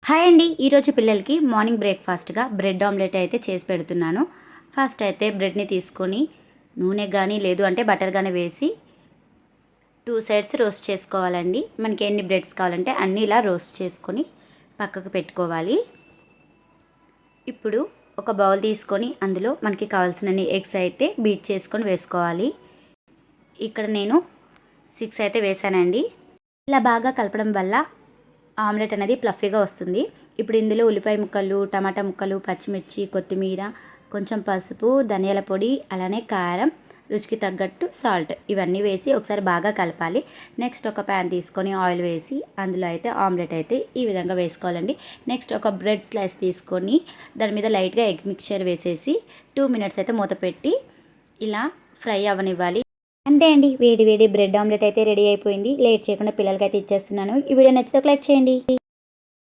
Hi అండి. ఈరోజు పిల్లలకి మార్నింగ్ బ్రేక్ఫాస్ట్గా బ్రెడ్ ఆమ్లెట్ అయితే చేసి పెడుతున్నాను. ఫస్ట్ అయితే బ్రెడ్ని తీసుకొని నూనె కానీ లేదు అంటే బటర్ కానీ వేసి 2 సైడ్స్ రోస్ట్ చేసుకోవాలండి. మనకి ఎన్ని బ్రెడ్స్ కావాలంటే అన్ని ఇలా రోస్ట్ చేసుకొని పక్కకు పెట్టుకోవాలి. ఇప్పుడు ఒక బౌల్ తీసుకొని అందులో మనకి కావాల్సినన్ని ఎగ్స్ అయితే బీట్ చేసుకొని వేసుకోవాలి. ఇక్కడ నేను 6 అయితే వేసానండి. ఇలా బాగా కలపడం వల్ల ఆమ్లెట్ అనేది ప్లఫీగా వస్తుంది. ఇప్పుడు ఇందులో ఉల్లిపాయ ముక్కలు, టమాటా ముక్కలు, పచ్చిమిర్చి, కొత్తిమీర, కొంచెం పసుపు, ధనియాల పొడి, అలానే కారం, రుచికి తగ్గట్టు సాల్ట్ ఇవన్నీ వేసి ఒకసారి బాగా కలపాలి. నెక్స్ట్ ఒక ప్యాన్ తీసుకొని ఆయిల్ వేసి అందులో అయితే ఆమ్లెట్ అయితే ఈ విధంగా వేసుకోవాలండి. నెక్స్ట్ ఒక బ్రెడ్ స్లైస్ తీసుకొని దాని మీద లైట్గా ఎగ్ మిక్చర్ వేసేసి 2 మినిట్స్ అయితే మూత పెట్టి ఇలా ఫ్రై అవ్వనివ్వాలి. అంతే అండి, వేడి వేడి బ్రెడ్ ఆమ్లెట్ అయితే రెడీ అయిపోయింది. లేట్ చేయకుండా పిల్లలకైతే ఇచ్చేస్తున్నాను. ఈ వీడియో నచ్చితే ఒక లైక్ చేయండి.